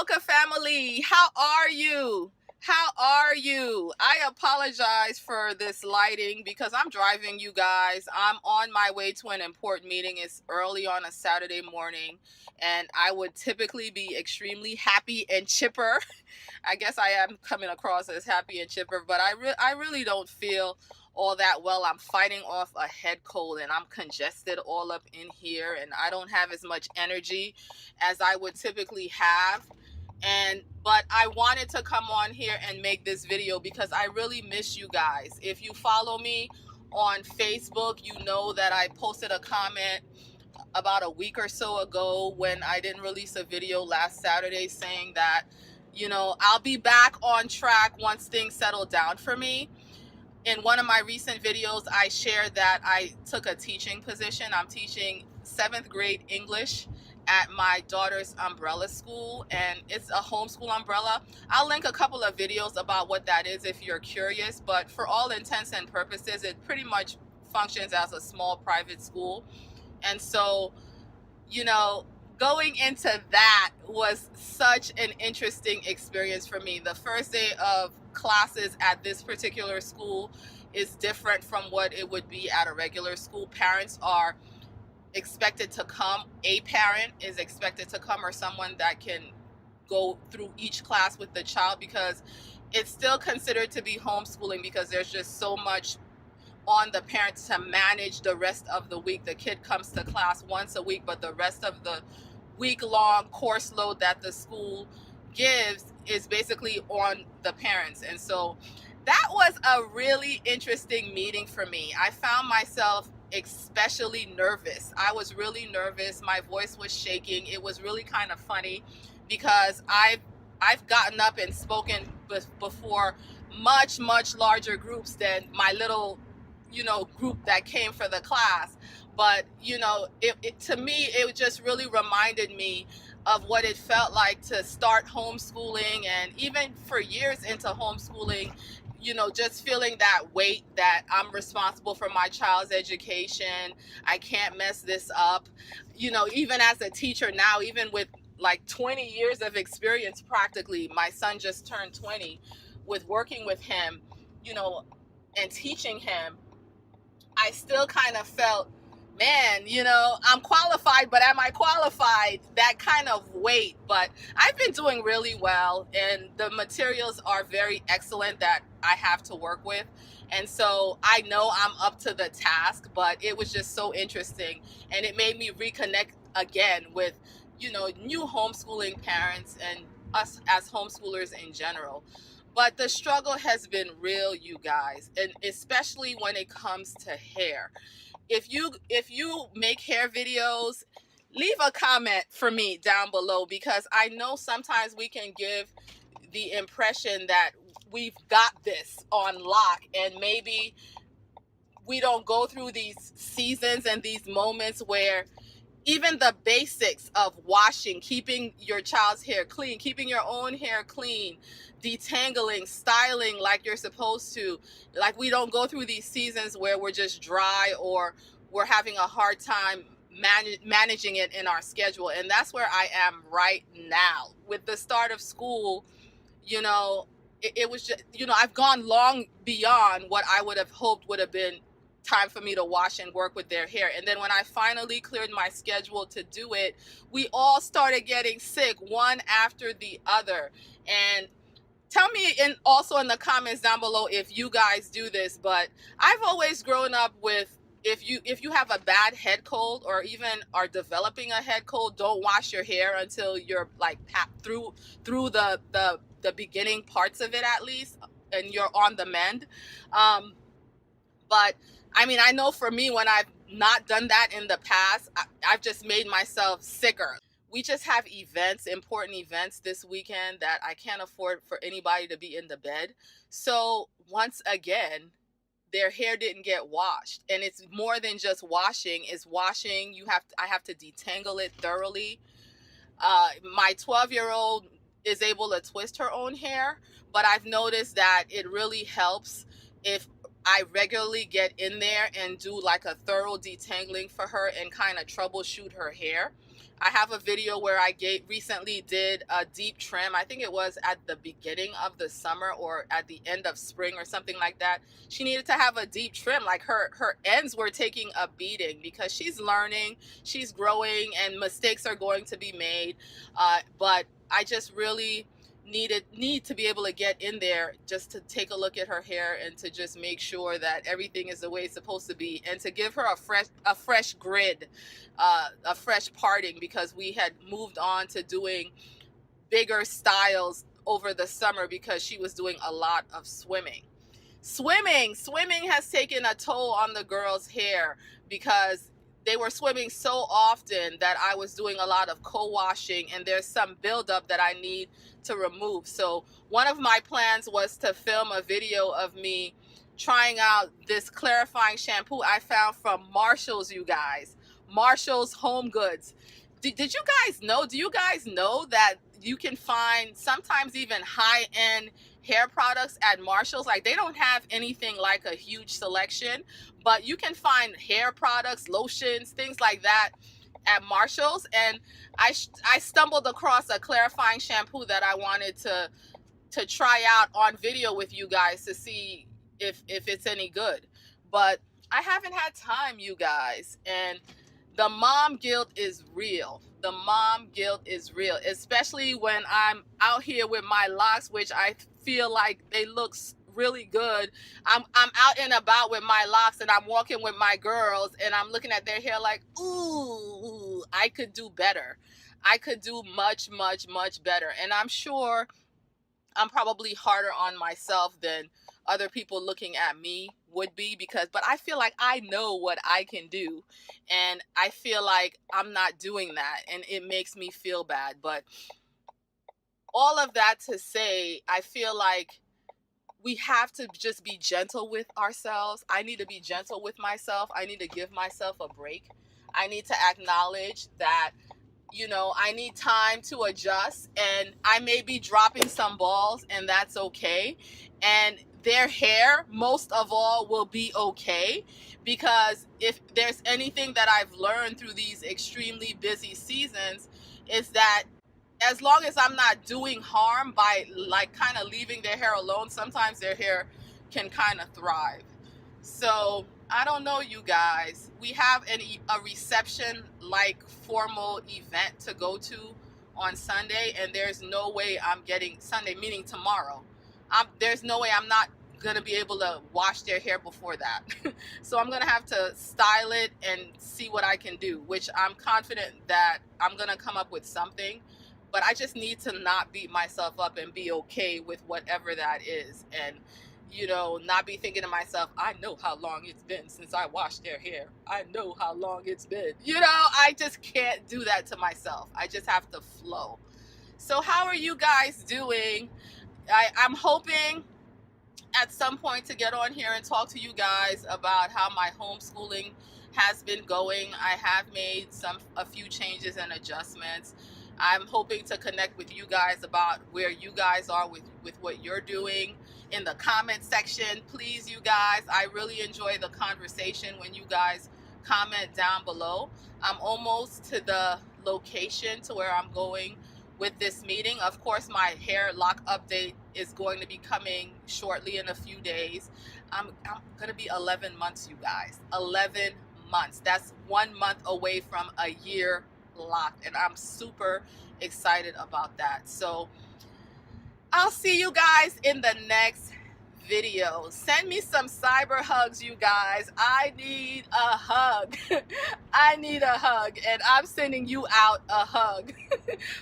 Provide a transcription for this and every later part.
Mocha family, how are you? How are you? I apologize for this lighting because I'm driving you guys. I'm on my way to an important meeting. It's early on a Saturday morning, and I would typically be extremely happy and chipper. I guess I am coming across as happy and chipper, but I really don't feel all that well. I'm fighting off a head cold and I'm congested all up in here, and I don't have as much energy as I would typically have. But I wanted to come on here and make this video because I really miss you guys. If you follow me on Facebook, you know that I posted a comment about a week or so ago when I didn't release a video last Saturday saying that, I'll be back on track once things settle down for me. In one of my recent videos, I shared that I took a teaching position. I'm teaching 7th grade English at my daughter's umbrella school, and it's a homeschool umbrella. I'll link a couple of videos about what that is if you're curious, but for all intents and purposes, it pretty much functions as a small private school. And so, going into that was such an interesting experience for me. The first day of classes at this particular school is different from what it would be at a regular school. Parents are expected to come. A parent is expected to come, or someone that can go through each class with the child, because it's still considered to be homeschooling because there's just so much on the parents to manage the rest of the week. The kid comes to class once a week, but the rest of the week-long course load that the school gives is basically on the parents. And so that was a really interesting meeting for me. I found myself especially nervous. I was really nervous. My voice was shaking. It was really kind of funny because I've gotten up and spoken before much larger groups than my little group that came for the class. But to me, it just really reminded me of what it felt like to start homeschooling, and even for years into homeschooling, just feeling that weight that I'm responsible for my child's education. I can't mess this up. Even as a teacher now, even with like 20 years of experience practically, my son just turned 20, with working with him, and teaching him, I still kind of felt, man, I'm qualified, but am I qualified? That kind of weight. But I've been doing really well, and the materials are very excellent that I have to work with. And so I know I'm up to the task, but it was just so interesting. And it made me reconnect again with, new homeschooling parents and us as homeschoolers in general. But the struggle has been real, you guys, and especially when it comes to hair. If you make hair videos, leave a comment for me down below, because I know sometimes we can give the impression that we've got this on lock, and maybe we don't go through these seasons and these moments where even the basics of washing, keeping your child's hair clean, keeping your own hair clean, detangling, styling like you're supposed to, like we don't go through these seasons where we're just dry or we're having a hard time managing it in our schedule. And that's where I am right now. With the start of school, it was just, I've gone long beyond what I would have hoped would have been time for me to wash and work with their hair. And then when I finally cleared my schedule to do it, we all started getting sick, one after the other. And tell me also in the comments down below if you guys do this, but I've always grown up with, if you have a bad head cold or even are developing a head cold, don't wash your hair until you're like through the beginning parts of it at least, and you're on the mend. But I mean, I know for me, when I've not done that in the past, I've just made myself sicker. We just have events, important events this weekend that I can't afford for anybody to be in the bed. So once again, their hair didn't get washed. And it's more than just washing. It's washing. I have to detangle it thoroughly. My 12-year-old is able to twist her own hair, but I've noticed that it really helps if I regularly get in there and do like a thorough detangling for her and kind of troubleshoot her hair. I have a video where I recently did a deep trim. I think it was at the beginning of the summer or at the end of spring or something like that. She needed to have a deep trim. Like her ends were taking a beating because she's learning, she's growing, and mistakes are going to be made. But I just really need to be able to get in there just to take a look at her hair and to just make sure that everything is the way it's supposed to be, and to give her a fresh grid, a fresh parting, because we had moved on to doing bigger styles over the summer because she was doing a lot of swimming. Swimming has taken a toll on the girls' hair because they were swimming so often that I was doing a lot of co-washing, and there's some buildup that I need to remove. So one of my plans was to film a video of me trying out this clarifying shampoo I found from Marshall's, you guys. Marshall's Home Goods. Did you guys know? Do you guys know that you can find sometimes even high-end hair products at Marshall's? Like, they don't have anything like a huge selection, but you can find hair products, lotions, things like that at Marshall's. And I stumbled across a clarifying shampoo that I wanted to try out on video with you guys to see if it's any good. But I haven't had time, you guys, and the mom guilt is real. The mom guilt is real, especially when I'm out here with my locks, which I feel like they look really good. I'm out and about with my locks, and I'm walking with my girls, and I'm looking at their hair like, ooh, I could do better. I could do much, much, much better. And I'm sure I'm probably harder on myself than other people looking at me would be, but I feel like I know what I can do, and I feel like I'm not doing that, and it makes me feel bad. But all of that to say, I feel like we have to just be gentle with ourselves. I need to be gentle with myself. I need to give myself a break. I need to acknowledge that, I need time to adjust, and I may be dropping some balls, and that's okay. And their hair, most of all, will be okay, because if there's anything that I've learned through these extremely busy seasons, is that as long as I'm not doing harm by like kind of leaving their hair alone, sometimes their hair can kind of thrive. So I don't know, you guys. We have a reception like formal event to go to on Sunday, and there's no way I'm getting Sunday, meaning tomorrow. There's no way I'm not gonna be able to wash their hair before that. So I'm gonna have to style it and see what I can do, which I'm confident that I'm gonna come up with something. But I just need to not beat myself up and be okay with whatever that is. And not be thinking to myself, I know how long it's been since I washed their hair. I know how long it's been. I just can't do that to myself. I just have to flow. So how are you guys doing? I'm hoping at some point to get on here and talk to you guys about how my homeschooling has been going. I have made a few changes and adjustments. I'm hoping to connect with you guys about where you guys are with what you're doing in the comment section. Please, you guys, I really enjoy the conversation when you guys comment down below. I'm almost to the location to where I'm going with this meeting. Of course, my hair lock update is going to be coming shortly in a few days. I'm going to be 11 months, you guys. 11 months. That's 1 month away from a year locked, and I'm super excited about that. So I'll see you guys in the next video. Send me some cyber hugs, you guys. I need a hug. I need a hug, and I'm sending you out a hug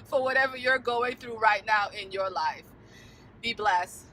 for whatever you're going through right now in your life. Be blessed.